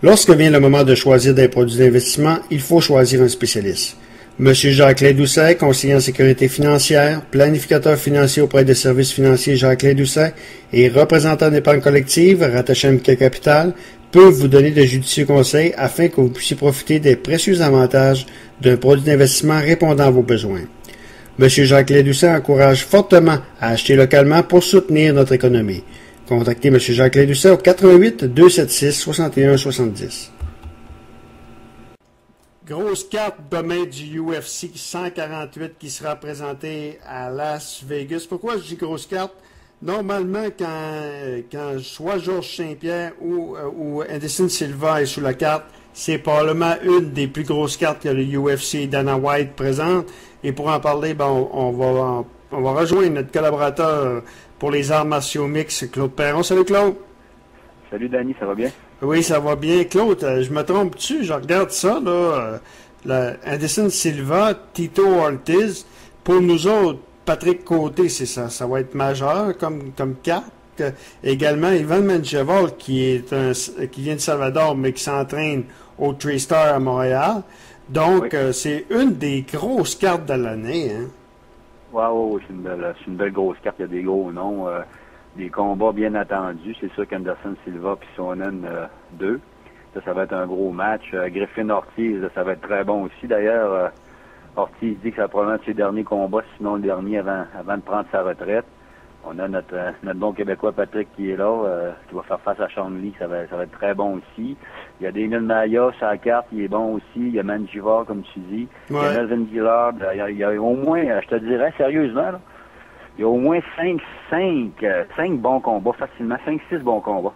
Lorsque vient le moment de choisir des produits d'investissement, il faut choisir un spécialiste. Monsieur Jacques Doucet, conseiller en sécurité financière, planificateur financier auprès des services financiers Jacques Doucet et représentant d'épargne collective rattaché à MK Capital, peut vous donner de judicieux conseils afin que vous puissiez profiter des précieux avantages d'un produit d'investissement répondant à vos besoins. Monsieur Jacques Doucet encourage fortement à acheter localement pour soutenir notre économie. Contactez M. Jacques Doucet au 88 276 61 70. Grosse carte demain du UFC 148 qui sera présentée à Las Vegas. Pourquoi je dis grosse carte? Normalement, quand soit Georges Saint-Pierre ou Anderson Silva est sur la carte, c'est probablement une des plus grosses cartes que le UFC Dana White présente. Et pour en parler, on va rejoindre notre collaborateur pour les arts martiaux mix, Claude Perron. Salut Claude. Salut Danny, ça va bien? Oui, ça va bien. Claude, je me trompe-tu? Je regarde ça, Anderson Silva, Tito Ortiz. Pour nous autres, Patrick Côté, c'est ça. Ça va être majeur comme carte. Également, Ivan Mencheval, qui vient de Salvador, mais qui s'entraîne au TriStar à Montréal. Donc, oui. C'est une des grosses cartes de l'année, hein? Wow, c'est une belle grosse carte. Il y a des gros noms. Des combats bien attendus. C'est sûr qu'Anderson Silva puis Sonnen 2. Ça va être un gros match. Griffin Ortiz, ça va être très bon aussi. D'ailleurs, Ortiz dit que ça va probablement être ses derniers combats, sinon le dernier avant de prendre sa retraite. On a notre bon Québécois Patrick qui est là, qui va faire face à Sean Lee. Ça va être très bon aussi. Il y a Damien Maia sur la carte, il est bon aussi. Il y a Manjivar, comme tu dis. Ouais. Il y a Melvin Gillard. Il y a au moins, je te dirais sérieusement, là, il y a au moins 5 bons combats, facilement. 5-6 bons combats.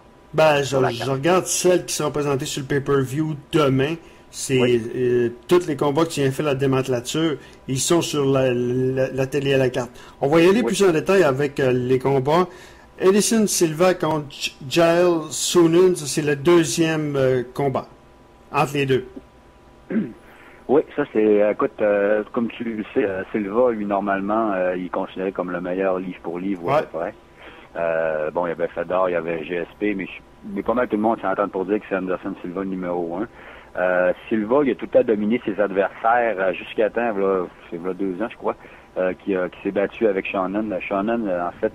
Je regarde celles qui seront présentées sur le pay-per-view demain. C'est tous les combats que tu viens faire la démantelature, ils sont sur la télé à la carte. On va y aller plus en détail avec les combats. Edison Silva contre Jael Sonnen, c'est le deuxième combat entre les deux. Oui, ça c'est, écoute, comme tu le sais, Silva, lui, normalement, il est considéré comme le meilleur livre pour livre, à peu près. Bon, il y avait Fedor, il y avait GSP, mais pas mal tout le monde s'entend pour dire que c'est Anderson Silva numéro 1. Silva, il a tout le temps dominé ses adversaires jusqu'à temps, c'est 2 ans, je crois, qui s'est battu avec Shannon. Shannon, en fait,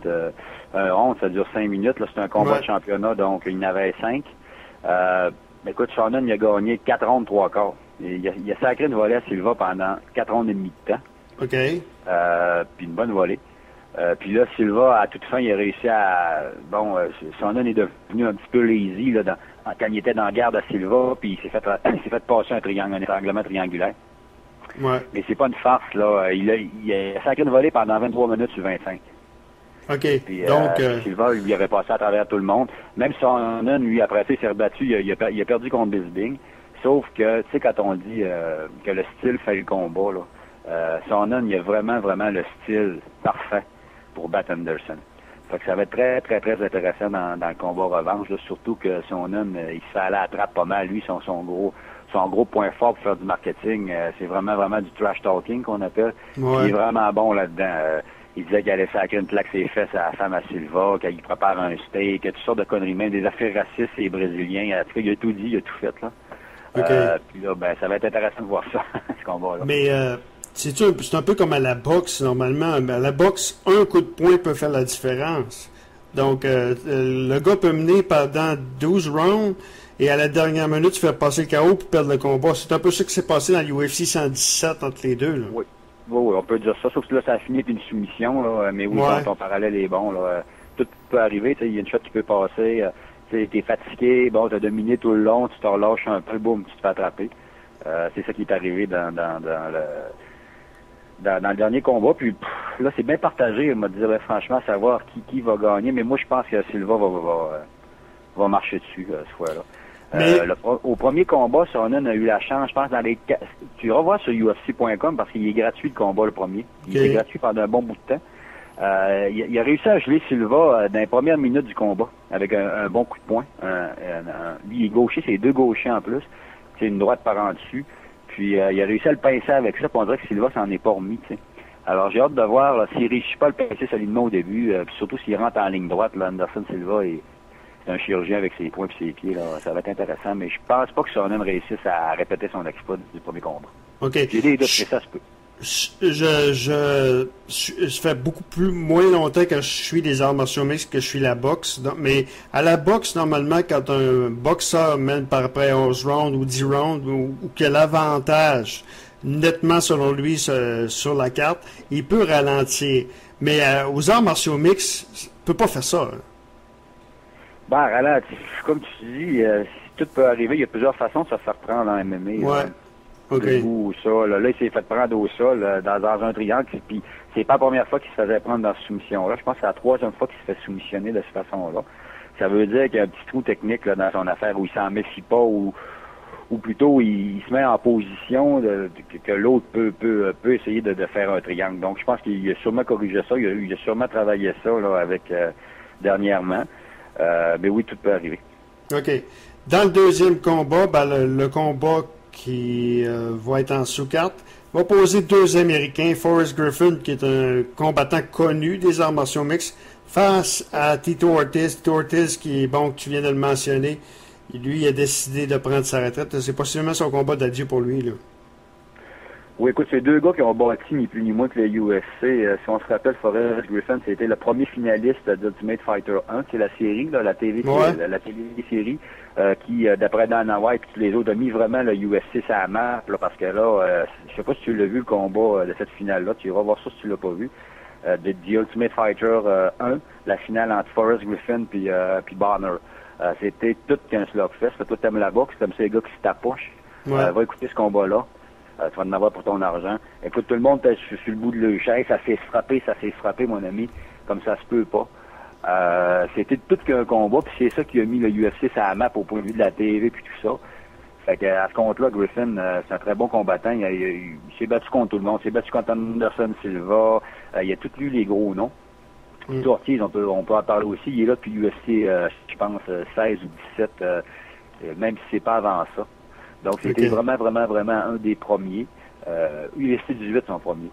un round, ça dure 5 minutes, là, c'est un combat de championnat, donc il y en avait 5. Écoute, Shannon, il a gagné 4 rounds, 3 quarts. Il a sacré une volée à Silva pendant 4 rounds et demi de temps. OK. Puis une bonne volée. Puis là, Silva, à toute fin, il a réussi à... Shannon est devenu un petit peu lazy là, quand il était dans la garde à Silva, puis il s'est fait passer un étranglement triangulaire. Ouais. Mais c'est pas une farce, là. Il a sacré une volée pendant 23 minutes sur 25. OK. Puis, donc... Silva, lui, avait passé à travers tout le monde. Même Shannon, lui, après ça, il s'est rebattu. Il a perdu contre Bisbing. Sauf que, tu sais, quand on dit que le style fait le combat, là, Shannon, il a vraiment, vraiment le style parfait pour battre Anderson. Fait que ça va être très, très, très intéressant dans le combat revanche, là, surtout que Shannon, il se fait aller à la trappe pas mal. Lui, son gros point fort pour faire du marketing, c'est vraiment, vraiment du trash talking qu'on appelle. Ouais. Il est vraiment bon là-dedans. Il disait qu'il allait sacrer une plaque ses fesses à la femme à Silva, qu'il prépare un steak, toutes sortes de conneries, même des affaires racistes et brésiliens. En tout cas, il a tout dit, il a tout fait, là. Okay. Puis là, ça va être intéressant de voir ça, ce combat-là. Mais c'est un peu comme à la boxe, normalement. À la boxe, un coup de poing peut faire la différence. Donc, le gars peut mener pendant 12 rounds et à la dernière minute, faire passer le KO pour perdre le combat. C'est un peu ça qui s'est passé dans l'UFC 117 entre les deux. Là. Oui, on peut dire ça. Sauf que là, ça a fini avec une soumission. Là, mais oui, ton parallèle est bon. Là. Tout peut arriver. Il y a une shot qui peut passer. T'es fatigué, t'as dominé tout le long, tu te relâches un peu, boum, tu te fais attraper. C'est ça qui est arrivé dans le dernier combat. Puis là, c'est bien partagé, on va dire franchement, savoir qui va gagner. Mais moi, je pense que Silva va marcher dessus cette fois-là. Au premier combat, Sonnen a eu la chance, je pense, tu iras voir sur UFC.com parce qu'il est gratuit le combat, le premier. Il est gratuit pendant un bon bout de temps. Il a réussi à geler Silva dans les premières minutes du combat avec un bon coup de poing. Lui, il est gaucher, c'est 2 gauchers en plus. C'est une droite par en dessus. Puis il a réussi à le pincer avec ça, puis on dirait que Silva s'en est pas remis. T'sais. Alors j'ai hâte de voir s'il réussit pas à le pincer solidement au début, puis surtout s'il rentre en ligne droite. Là, Anderson Silva, c'est un chirurgien avec ses poings et ses pieds. Là. Ça va être intéressant, mais je pense pas que Sonnen réussisse à répéter son exploit du premier combat. OK. J'ai des doutes, mais ça se peut. Je fait moins longtemps que je suis des arts martiaux mixtes que je suis la boxe. Mais à la boxe, normalement, quand un boxeur mène par après 11 rounds ou 10 rounds ou qu'il a l'avantage nettement, selon lui, sur la carte, il peut ralentir. Mais aux arts martiaux mixtes, il ne peut pas faire ça. Hein. Ben, ralentir, comme tu dis, tout peut arriver. Il y a plusieurs façons de se faire prendre en MMA. Ouais. OK. Ou ça, là, il s'est fait prendre au sol dans un triangle, puis c'est pas la première fois qu'il se faisait prendre dans cette soumission-là. Je pense que c'est la troisième fois qu'il se fait soumissionner de cette façon-là. Ça veut dire qu'il y a un petit trou technique là, dans son affaire où il s'en méfie pas, ou plutôt il se met en position que l'autre peut essayer de faire un triangle. Donc je pense qu'il a sûrement corrigé ça, il a sûrement travaillé ça là, avec dernièrement. Mais oui, tout peut arriver. OK. Dans le deuxième combat, le combat qui va être en sous-carte, va opposer deux Américains, Forrest Griffin, qui est un combattant connu des arts martiaux mixtes, face à Tito Ortiz. Tito Ortiz, qui est bon, tu viens de le mentionner, lui, il a décidé de prendre sa retraite. C'est possiblement son combat d'adieu pour lui, là. Oui, écoute, c'est deux gars qui ont bâti ni plus ni moins que le UFC. Si on se rappelle, Forrest Griffin, c'était le premier finaliste d'Ultimate Fighter 1, c'est la série, là, la télésérie, qui, d'après Dana White et tous les autres, a mis vraiment le UFC sur la map, là, parce que là, je sais pas si tu l'as vu, le combat de cette finale-là, tu iras voir ça si tu l'as pas vu, de The Ultimate Fighter 1, la finale entre Forrest Griffin puis Bonner. C'était tout qu'un slugfest. Toi, t'aimes la boxe, t'aimes ces gars qui se tapochent. Va écouter ce combat-là. Tu vas en avoir pour ton argent. Écoute, tout le monde est sur le bout de le chaise. Ça s'est frappé, mon ami, comme ça se peut pas. C'était tout qu'un combat, puis c'est ça qui a mis le UFC sur la map au point de vue de la TV puis tout ça. Fait que à ce compte-là, Griffin, c'est un très bon combattant. Il s'est battu contre tout le monde. Il s'est battu contre Anderson Silva. Il a tout lu les gros noms. Ortiz, on peut en parler aussi. Il est là depuis l'UFC, je pense, 16 ou 17, même si c'est pas avant ça. Donc, c'était vraiment un des premiers. UFC 18, son premier.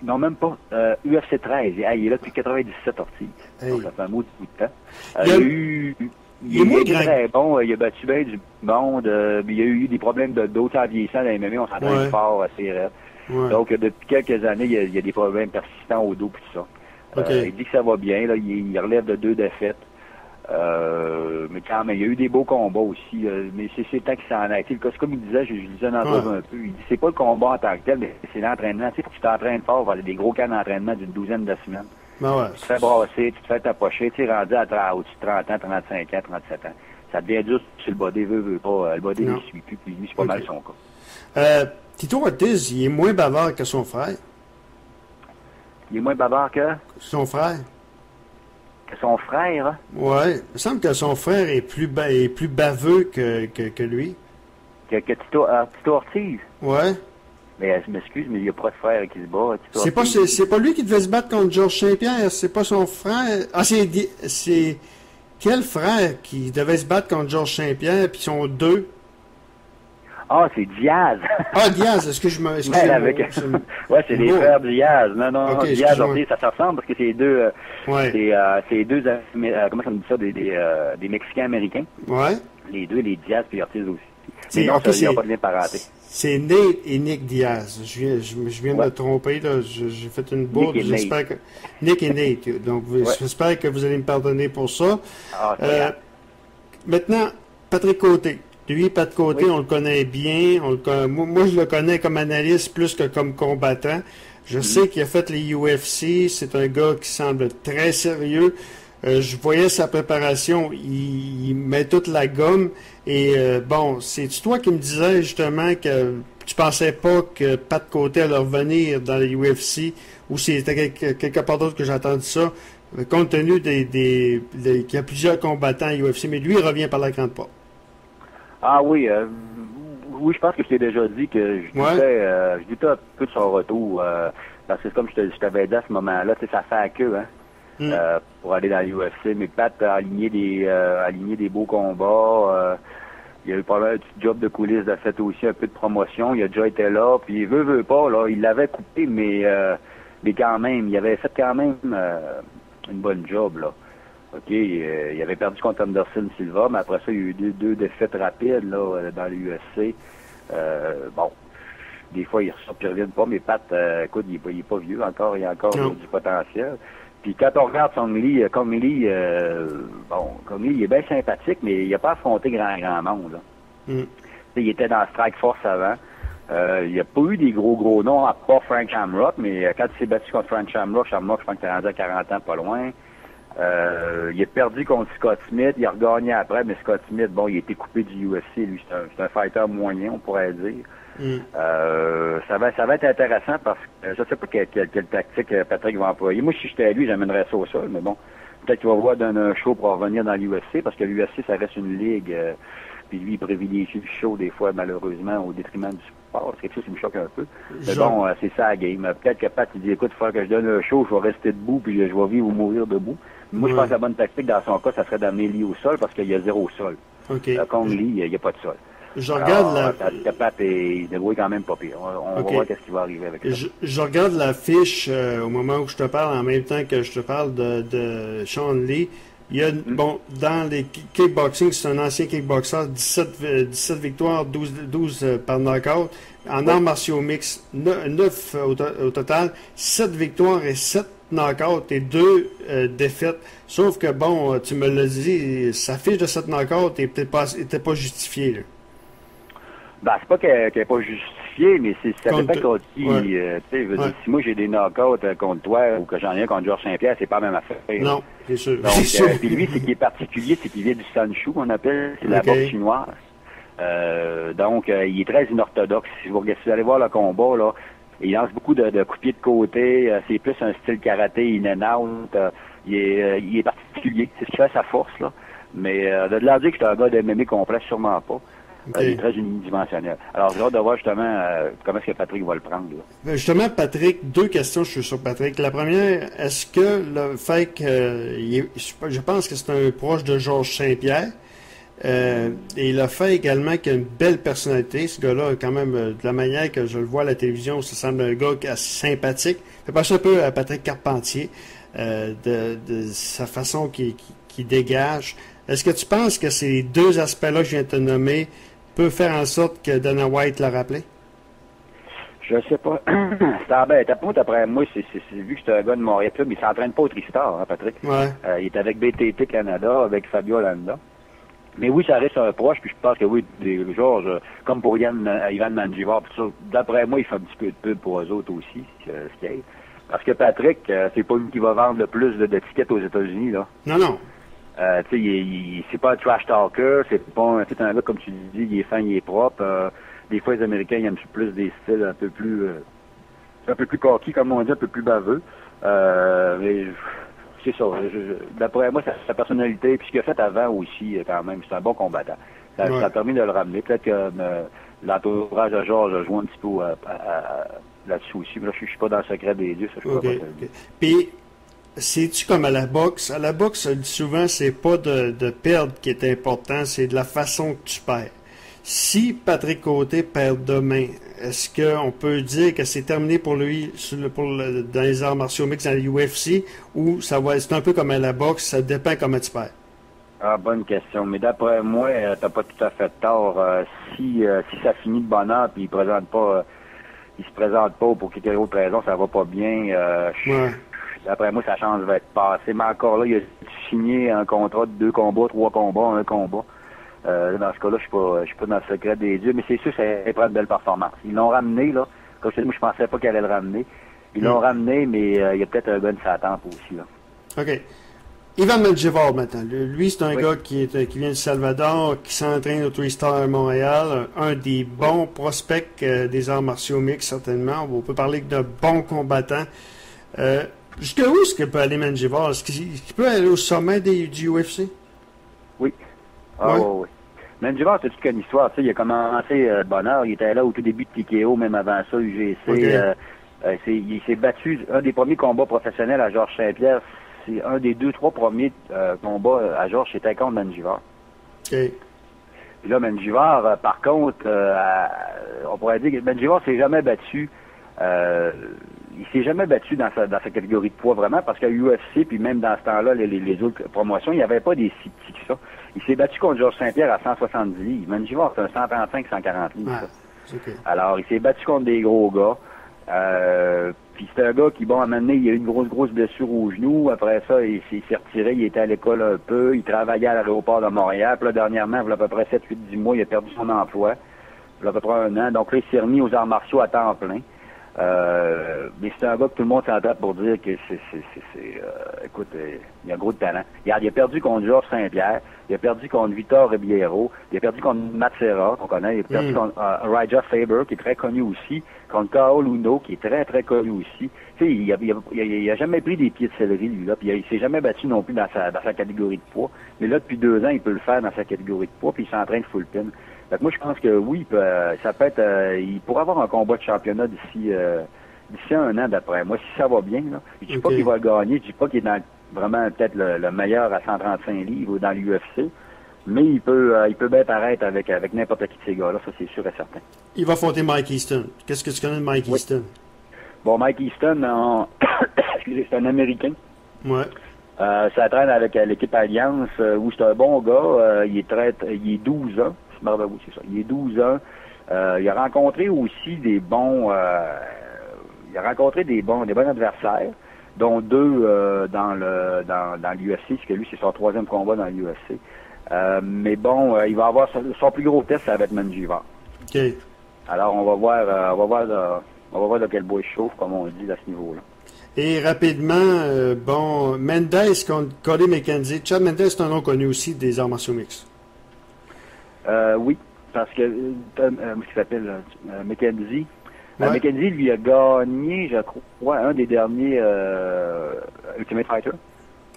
Non, même pas. UFC 13. Il est là depuis 97, Ortiz. Donc, ça fait un mot de bout de temps. Il est très bon. Il a battu bien du monde. Il y a eu des problèmes de dos en vieillissant dans les MMA. On s'entraîne fort, assez raide. Ouais. Donc, depuis quelques années, il y a des problèmes persistants au dos et tout ça. Il dit que ça va bien. Là, il relève de 2 défaites. Mais quand même, il y a eu des beaux combats aussi. Mais c'est le temps qu'il s'en a été. C'est comme il disait, je disais dans un peu, il dit c'est pas le combat en tant que tel, mais c'est l'entraînement. Tu sais, faut que tu t'entraînes fort, avoir des gros camps d'entraînement d'une douzaine de semaines. Tu te fais brasser, tu te fais tapocher, tu es rendu au-dessus de 30 ans, 35 ans, 37 ans. Ça devient dur si le body veut pas. Le body ne suit plus, puis lui, c'est pas mal son cas. Tito Ortiz, il est moins bavard que son frère. Il est moins bavard que? Son frère. Que son frère? Hein? Oui. Il me semble que son frère est plus baveux que lui. Que Tito Ortiz? Oui. Mais je m'excuse, mais il n'y a pas de frère qui se bat. C'est pas lui qui devait se battre contre Georges Saint-Pierre, c'est pas son frère. Ah, c'est quel frère qui devait se battre contre Georges Saint-Pierre, puis ils sont deux? Ah, c'est Diaz. Ah, Diaz, est-ce que je me... Ouais, c'est les frères Diaz. Non, okay, Diaz, Ortiz, ça se ressemble parce que c'est deux... c'est deux... comment on dit ça? Des Mexicains américains. Ouais. Les deux, les Diaz puis Ortiz aussi. Mais non, il n'y a pas de lien parenté. C'est Nate et Nick Diaz. Je viens de me tromper, là. J'ai fait une bourde. J'espère que... Nick et Nate. Donc, j'espère que vous allez me pardonner pour ça. Maintenant, Patrick Côté. Lui, Pat Côté, on le connaît bien. Moi, je le connais comme analyste plus que comme combattant. Je sais qu'il a fait les UFC. C'est un gars qui semble très sérieux. Je voyais sa préparation. Il met toute la gomme. Et c'est toi qui me disais justement que tu pensais pas que Pat Côté allait revenir dans les UFC ou c'était quelque part d'autre que j'ai entendu ça, compte tenu qu'il y a plusieurs combattants à UFC. Mais lui, il revient par la grande porte. Ah oui, oui, je pense que je t'ai déjà dit que je doutais un peu de son retour. Parce que comme je t'avais dit à ce moment-là, ça fait à queue, hein, pour aller dans l'UFC. Mais Pat a aligné des beaux combats. Il a eu pas mal de petit job de coulisses, a fait aussi un peu de promotion. Il a déjà été là, puis il veut pas, là. Il l'avait coupé, mais quand même, il avait fait quand même une bonne job, là. OK, il avait perdu contre Anderson Silva, mais après ça, il y a eu deux défaites rapides là, dans l'UFC. Bon, des fois, il ressort puis il revient pas, mais Pat, écoute, il est pas vieux encore, il a encore du potentiel. Puis quand on regarde Kong Lee, il est bien sympathique, mais il a pas affronté grand monde. Là. Il était dans Strike Force avant. Il n'y a pas eu des gros noms, à part Frank Shamrock, mais quand il s'est battu contre Frank Shamrock, je pense qu'il était rendu à 40 ans, pas loin. Il a perdu contre Scott Smith, il a regagné après, mais Scott Smith, bon, il a été coupé du UFC, lui, c'est un fighter moyen, on pourrait dire. Ça va être intéressant parce que je sais pas quelle tactique Patrick va employer. Moi, si j'étais à lui, j'amènerais ça au sol, mais bon, peut-être qu'il va voir donner un show pour revenir dans l'UFC, parce que l'UFC, ça reste une ligue, puis lui, il privilégie le show des fois, malheureusement, au détriment du sport. C'est quelque chose qui me choque un peu. Mais bon, c'est ça la game. Peut-être que Pat, il dit, écoute, il faut que je donne un show, je vais rester debout, puis je vais vivre ou mourir debout. Moi, je pense que la bonne tactique dans son cas, ça serait d'amener Lee au sol, parce qu'il y a zéro sol. Contre Lee, il n'y a pas de sol. Je regarde Pat est débrouillé quand même pas pire. On va voir qu'est-ce qui va arriver avec ça. Je regarde la fiche au moment où je te parle, en même temps que je te parle de Sean Lee. Il y a, bon, dans les kickboxing, c'est un ancien kickboxer, 17 victoires, 12 par knockout. En arts martiaux mix, 9 au total, 7 victoires et 7 knockouts et 2 défaites. Sauf que, bon, tu me l'as dit, sa fiche de 7 knockouts n'était pas justifiée. Là. Ben, c'est pas qu'elle n'est pas justifiée, mais ça dépend contre qui. Si moi j'ai des knockouts contre toi ou que j'en ai un contre Georges Saint-Pierre, c'est pas la même affaire. Non, c'est sûr. Donc, puis lui, ce qui est particulier, c'est qu'il vient du Sanshu, qu'on appelle, c'est la boxe chinoise. Donc, il est très inorthodoxe. Si vous allez voir le combat, là, il lance beaucoup de coups de pied de côté. C'est plus un style karaté in and out. Il est particulier. C'est ce qui fait sa force, là. Mais de là dire que c'est un gars de MMA complet, sûrement pas. Il est très unidimensionnel. Alors, j'ai hâte de voir justement comment est-ce que Patrick va le prendre. Là. Justement, Patrick, 2 questions, je suis sur Patrick. La première, est-ce que le fait que je pense que c'est un proche de Georges Saint-Pierre, et le fait également qu'il a une belle personnalité, ce gars-là, quand même, de la manière que je le vois à la télévision, ça semble un gars assez sympathique. Ça fait penser un peu à Patrick Carpentier, de sa façon qu'il dégage. Est-ce que tu penses que ces 2 aspects-là que je viens de te nommer peut faire en sorte que Dana White l'a rappelé? Je sais pas. C'est embêtant. D'après moi, c'est vu que c'est un gars de Montréal, mais il s'entraîne pas au Tristar, hein, Patrick. Ouais. Il est avec BTT Canada, avec Fabio Landa. Mais oui, ça reste un proche, puis je pense que oui, Georges, comme pour Ivan Manjivar, d'après moi, il fait un petit peu de pub pour eux autres aussi, ce qui est. Parce que Patrick, c'est pas lui qui va vendre le plus de tickets aux États-Unis, là. Non. C'est pas un trash talker, c'est un gars, comme tu dis, il est fin, il est propre. Des fois, les Américains, ils aiment plus des styles un peu plus coquille, comme on dit, un peu plus baveux. Mais c'est ça. D'après moi, sa personnalité, puis ce qu'il a fait avant aussi, quand même, c'est un bon combattant. Ça a permis de le ramener. Peut-être que l'entourage de Georges a joué un petit peu là-dessus aussi. Mais là, je suis pas dans le secret des dieux, ça je peux pas te le dire. Puis, c'est-tu comme à la boxe? À la boxe, souvent, c'est pas de perdre qui est important, c'est de la façon que tu perds. Si Patrick Côté perd demain, est-ce qu'on peut dire que c'est terminé pour lui dans les arts martiaux mixtes dans l'UFC ou c'est un peu comme à la boxe, ça dépend comment tu perds? Ah, bonne question. Mais d'après moi, t'as pas tout à fait tort. Si ça finit de bonne heure puis il se présente pas pour quelque autre raison, ça va pas bien. D'après moi, sa chance va être passée. Mais encore là, il a signé un contrat de 2 combats, 3 combats, 1 combat. Dans ce cas-là, je suis pas dans le secret des dieux, mais c'est sûr que ça prend de belles performances. Ils l'ont ramené, là. Comme je te dis, moi, je pensais pas qu'il allait le ramener. Ils l'ont ramené, mais il y a peut-être un gars de sa tempe aussi, là. OK. Ivan Menjivar, maintenant. Lui, c'est un gars qui vient du Salvador, qui s'entraîne au Tristar à Montréal. Un des bons prospects des arts martiaux mixtes, certainement. On peut parler de bons combattants. Jusqu'où est-ce qu'il peut aller Menjivar? Est-ce qu'il peut aller au sommet du UFC? Oui. Oui. Menjivar, c'est toute une histoire. Tu sais, il a commencé de bonne heure. Il était là au tout début de TKO, même avant ça, UGC. Okay. Il s'est battu. Un des premiers combats professionnels à Georges Saint-Pierre, c'est un des 2-3 premiers combats à Georges, c'était contre Menjivar. OK. Puis là, Menjivar, par contre, on pourrait dire que Menjivar s'est jamais battu. il s'est jamais battu dans sa catégorie de poids vraiment, parce qu'à UFC, puis même dans ce temps-là, les autres promotions, il n'y avait pas des si petits que ça. Il s'est battu contre Georges Saint-Pierre à 170 livres. Manjivor, c'est un 135-140 livres, ça. Okay. Alors, il s'est battu contre des gros gars. Puis c'est un gars qui, bon, à un moment donné, il a eu une grosse blessure au genou. Après ça, il s'est retiré, il était à l'école un peu, il travaillait à l'aéroport de Montréal. Puis là, dernièrement, il y a à peu près 7-8-10 mois, il a perdu son emploi. Il y a à peu près 1 an. Donc là, il s'est remis aux arts martiaux à temps plein. Mais c'est un gars que tout le monde s'entend pour dire que écoute, il a gros de talent. Il a perdu contre Georges Saint-Pierre, il a perdu contre Vitor Ribeiro, il a perdu contre Matt Serra, qu'on connaît, il a perdu contre Raja Faber, qui est très connu aussi, contre Kao Luno, qui est très, très connu aussi. Tu sais, il a jamais pris des pieds de céleri, lui, là, puis il s'est jamais battu non plus dans sa catégorie de poids. Mais là, depuis 2 ans, il peut le faire dans sa catégorie de poids, puis il s'entraîne full pin. Fait que moi, je pense que oui, ça peut être, il pourrait avoir un combat de championnat d'ici 1 an d'après moi, si ça va bien. Là. Je dis pas qu'il va le gagner, je dis pas qu'il est vraiment peut-être le meilleur à 135 livres dans l'UFC, mais il peut bien paraître avec n'importe qui de ces gars-là, ça c'est sûr et certain. Il va affronter Mike Easton. Qu'est-ce que tu connais de Mike Easton? Bon, Mike Easton, excusez, c'est un Américain. Ouais. Ça traîne avec l'équipe Alliance, où c'est un bon gars, il est 12 ans. Oui, c'est ça. Il est 12 ans. Il a rencontré aussi des bons adversaires, dont 2 dans l'UFC, parce que lui, c'est son 3e combat dans l'UFC. Mais bon, il va avoir son plus gros test, ça va être Manjivor. OK. Alors, on va voir de quel bois il chauffe, comme on dit, à ce niveau-là. Et rapidement, Mendes contre Cody McKenzie. Chad Mendes, c'est un nom connu aussi des arts martiaux mixtes. Oui, parce que il s'appelle McKenzie. Ouais. McKenzie lui a gagné, je crois, un des derniers Ultimate Fighter.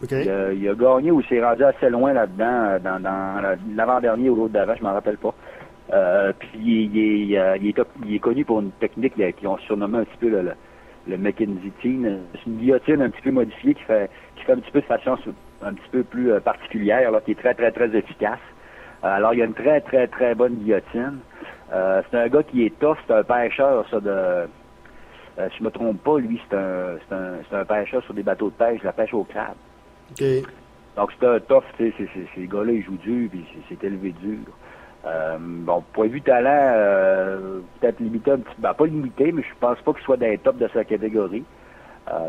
Okay. Il a gagné ou s'est rendu assez loin là-dedans, dans l'avant-dernier ou l'autre d'avant, je m'en rappelle pas. Puis il est connu pour une technique qu'ils ont surnommé un petit peu le McKenzie Team. C'est une guillotine un petit peu modifiée qui fait un petit peu de façon un petit peu plus particulière, là, qui est très, très, très efficace. Alors, il y a une très, très, très bonne guillotine. C'est un gars qui est tough, c'est un pêcheur, ça, si je me trompe pas, lui, c'est un pêcheur sur des bateaux de pêche, la pêche au crabe. Okay. Donc, c'est un tough, tu sais, ces gars-là, ils jouent dur, puis c'est élevé dur. Bon, point de vue talent, peut-être limité un petit peu, pas limité, mais je pense pas qu'il soit dans les top de sa catégorie.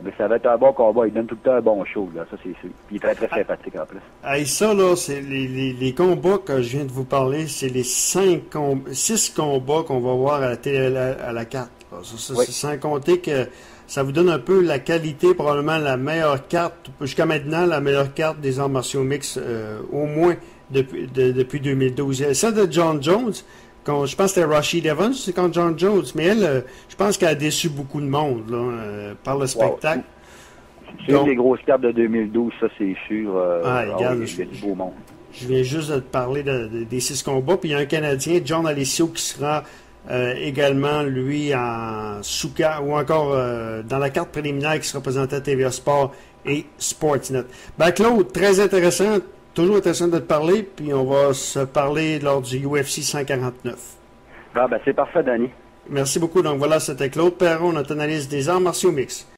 Mais ça va être un bon combat. Il donne tout le temps un bon show, là, ça c'est sûr. Puis il est très très sympathique en plus. Hey, ça, là, c'est les combats que je viens de vous parler, c'est les 6 combats qu'on va voir à la télé à la carte. Ça, oui. Sans compter que ça vous donne un peu la qualité, probablement la meilleure carte, jusqu'à maintenant, la meilleure carte des arts martiaux mixtes, au moins depuis 2012. Celle de John Jones, je pense que c'était Rashid Evans, c'est contre John Jones, mais elle, je pense qu'elle a déçu beaucoup de monde là, par le spectacle. Wow. C'est une des grosses cartes de 2012, ça c'est sûr. Regarde, il y a du beau monde. Je viens juste de te parler des 6 combats, puis il y a un Canadien, John Alessio, qui sera également, lui, en sous-carte, ou encore dans la carte préliminaire qui sera présentée à TVA Sport et Sportsnet. Ben Claude, très intéressant. Toujours intéressant de te parler, puis on va se parler lors du UFC 149. Ah ben c'est parfait, Danny. Merci beaucoup. Donc voilà, c'était Claude Perron, notre analyste des arts martiaux mixtes.